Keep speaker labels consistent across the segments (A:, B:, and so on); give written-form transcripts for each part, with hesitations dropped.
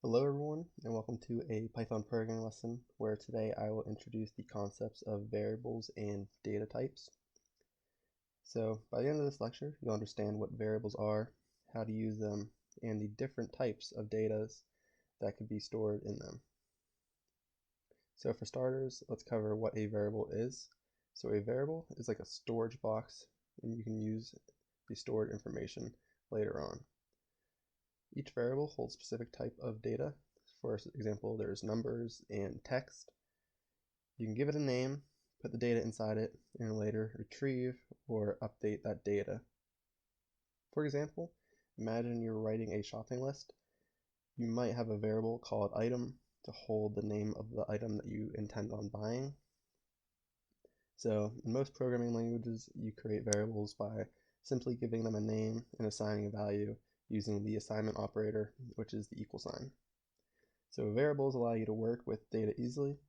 A: Hello everyone, and welcome to a Python programming lesson where today I will introduce the concepts of variables and data types. So by the end of this lecture, you'll understand what variables are, how to use them, and the different types of data that could be stored in them. So for starters, let's cover what a variable is. So a variable is like a storage box, and you can use the stored information later on. Each variable holds a specific type of data. For example, there's numbers and text. You can give it a name, put the data inside it, and later retrieve or update that data. For example, imagine you're writing a shopping list. You might have a variable called item to hold the name of the item that you intend on buying. So in most programming languages, you create variables by simply giving them a name and assigning a value using the assignment operator, which is the equal sign. So variables allow you to work with data easily,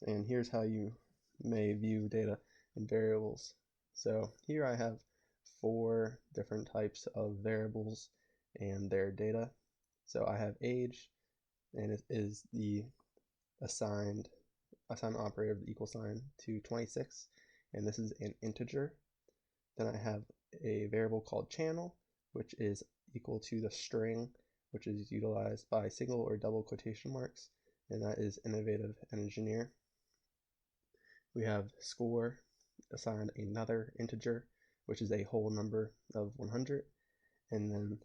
A: and here's how you may view data in variables. So here I have 4 different types of variables and their data. So I have age, and it is the assignment operator of the equal sign to 26, and this is an integer. Then I have a variable called channel, which is equal to the string, which is utilized by single or double quotation marks, and that is innovative and engineer. We have score assigned another integer, which is a whole number of 100. And then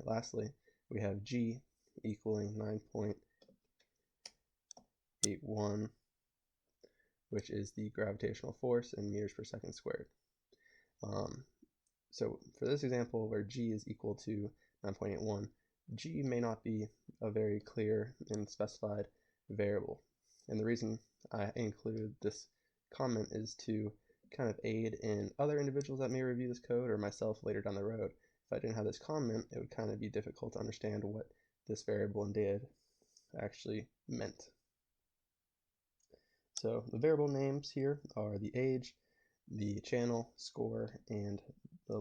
A: lastly, we have g equaling 9.81, which is the gravitational force in meters per second squared. So for this example where g is equal to 9.81, g may not be a very clear and specified variable. And the reason I include this comment is to kind of aid in other individuals that may review this code or myself later down the road. If I didn't have this comment, it would kind of be difficult to understand what this variable and data actually meant. So the variable names here are the age, the channel, score, and the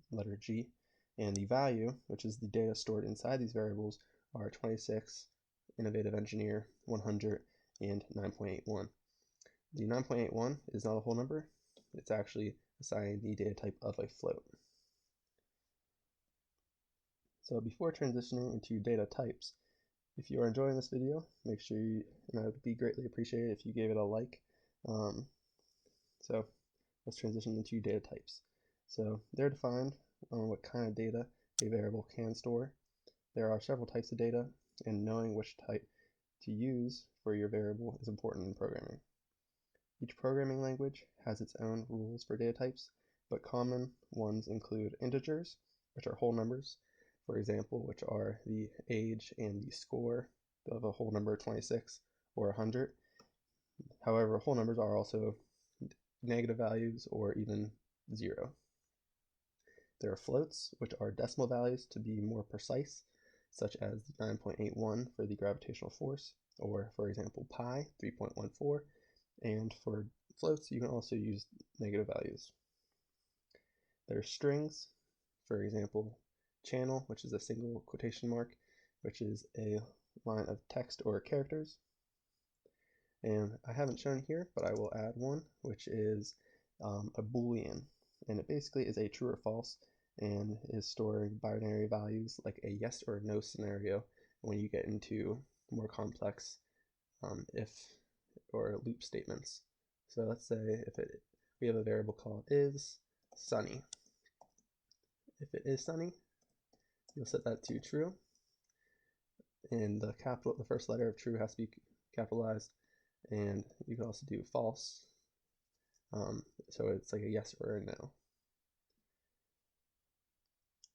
A: letter G. And the value, which is the data stored inside these variables, are 26, innovative engineer, 100, and 9.81. The 9.81 is not a whole number. It's actually assigning the data type of a float. So before transitioning into data types, if you are enjoying this video, make sure and I would be greatly appreciated if you gave it a like. So let's transition into data types. So they're defined on what kind of data a variable can store. There are several types of data, and knowing which type to use for your variable is important in programming. Each programming language has its own rules for data types, but common ones include integers, which are whole numbers, for example, which are the age and the score of a whole number 26 or 100. However, whole numbers are also negative values or even 0. There are floats, which are decimal values to be more precise, such as 9.81 for the gravitational force, or for example pi, 3.14, and for floats you can also use negative values. There are strings, for example channel, which is a single quotation mark, which is a line of text or characters. And I haven't shown here, but I will add one, which is a boolean, and it basically is a true or false and is storing binary values like a yes or no scenario when you get into more complex if or loop statements. So let's say we have a variable called is sunny. If it is sunny, you'll set that to true, and the first letter of true has to be capitalized, and you can also do false, so it's like a yes or a no.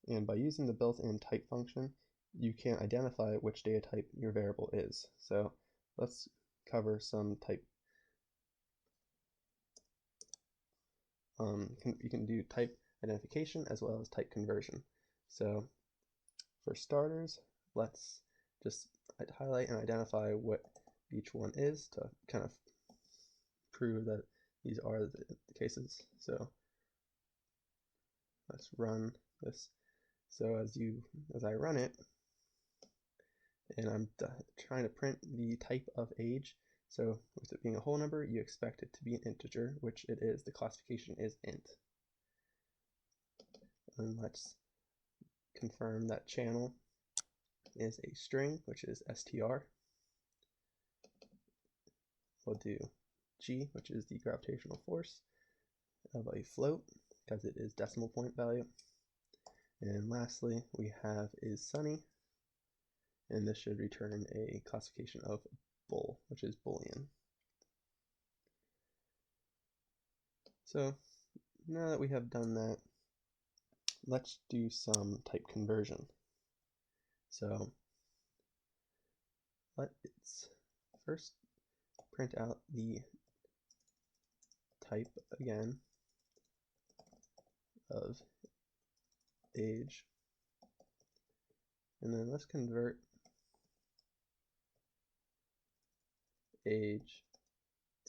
A: And by using the built-in type function, you can identify which data type your variable is. So let's cover some type. You can do type identification as well as type conversion. So for starters, let's just highlight and identify what each one is to kind of prove that these are the cases. So let's run this. So as I run it, and I'm trying to print the type of age. So with it being a whole number, you expect it to be an integer, which it is. The classification is int. And let's confirm that channel is a string, which is str. We'll do g, which is the gravitational force of a float, because it is decimal point value. And lastly, we have is sunny, and this should return a classification of bool, which is boolean. So now that we have done that, let's do some type conversion. So let's first print out the type again of age, and then let's convert age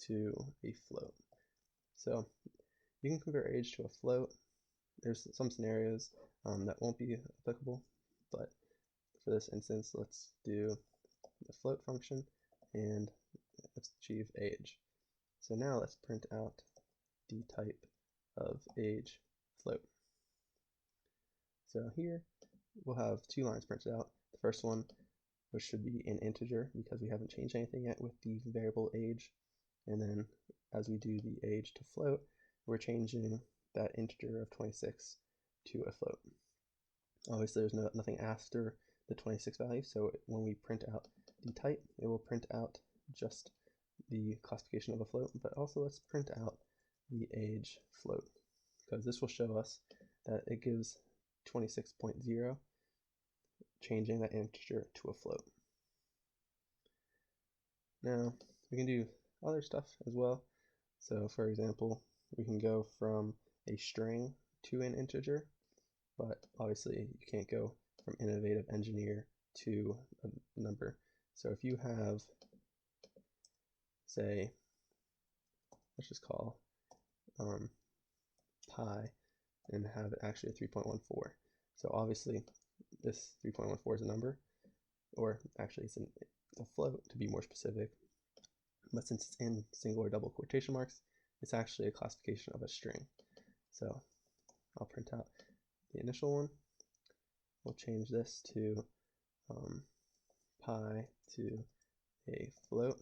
A: to a float. So you can convert age to a float. There's some scenarios that won't be applicable, but for this instance, let's do the float function and let's achieve age. So now let's print out the type of age float. So here we'll have two lines printed out. The first one, which should be an integer because we haven't changed anything yet with the variable age. And then as we do the age to float, we're changing that integer of 26 to a float. Obviously there's nothing after the 26 value, so when we print out the type, it will print out just the classification of a float, but also let's print out the age float, because this will show us that it gives 26.0, changing that integer to a float. Now we can do other stuff as well. So for example, we can go from a string to an integer, but obviously you can't go from innovative engineer to a number. So if you have, say, let's just call pi and have it actually a 3.14. So obviously this 3.14 is a number, or actually it's a float to be more specific, but since it's in single or double quotation marks, it's actually a classification of a string. So I'll print out the initial one. We'll change this to pi to a float.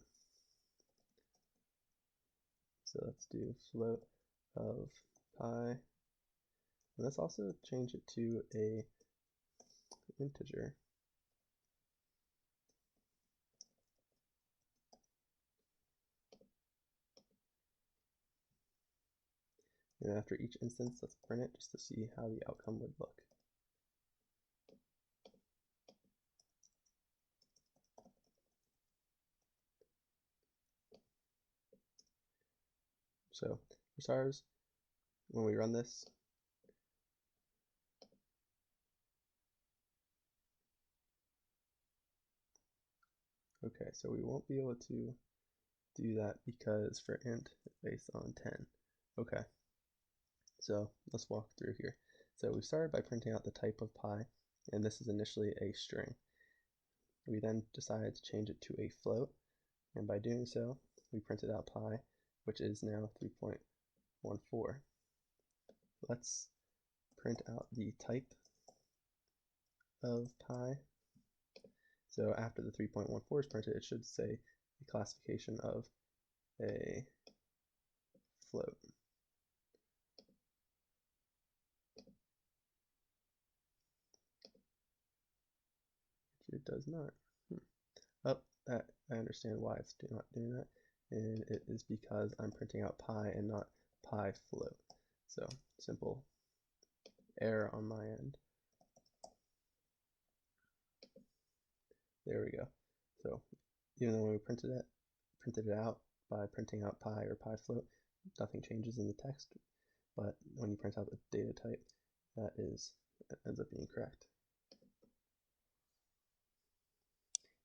A: So let's do float of pi. And let's also change it to a integer. And after each instance, let's print it just to see how the outcome would look. So for starters, when we run this, okay, so we won't be able to do that because for int it's based on 10. Okay, so let's walk through here. So we started by printing out the type of pi, and this is initially a string. We then decided to change it to a float, and by doing so, we printed out pi, which is now 3.14. Let's print out the type of pi. So after the 3.14 is printed, it should say the classification of a float. It does not. Oh, that I understand why it's not doing that, and it is because I'm printing out pi and not pi float. So simple error on my end. There we go. So even though when we printed it out by printing out pi or pi float, nothing changes in the text, but when you print out the data type, that ends up being correct.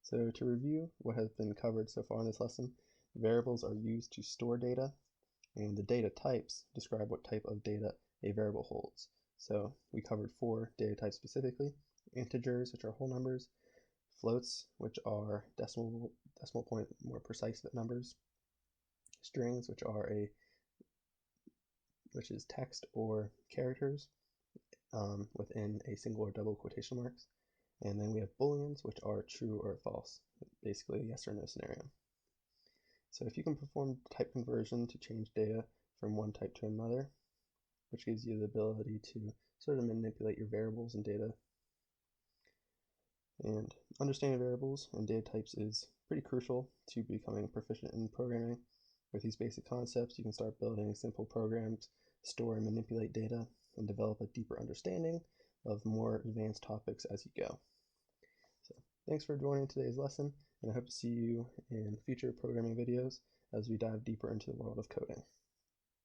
A: So to review what has been covered so far in this lesson, variables are used to store data, and the data types describe what type of data a variable holds. So we covered 4 data types specifically: integers, which are whole numbers; floats, which are decimal point more precise numbers, strings, which is text or characters within a single or double quotation marks, and then we have booleans, which are true or false, basically a yes or no scenario. So if you can perform type conversion to change data from one type to another, which gives you the ability to sort of manipulate your variables and data. And understanding variables and data types is pretty crucial to becoming proficient in programming. With these basic concepts, you can start building simple programs, store and manipulate data, and develop a deeper understanding of more advanced topics as you go. So thanks for joining today's lesson, and I hope to see you in future programming videos as we dive deeper into the world of coding.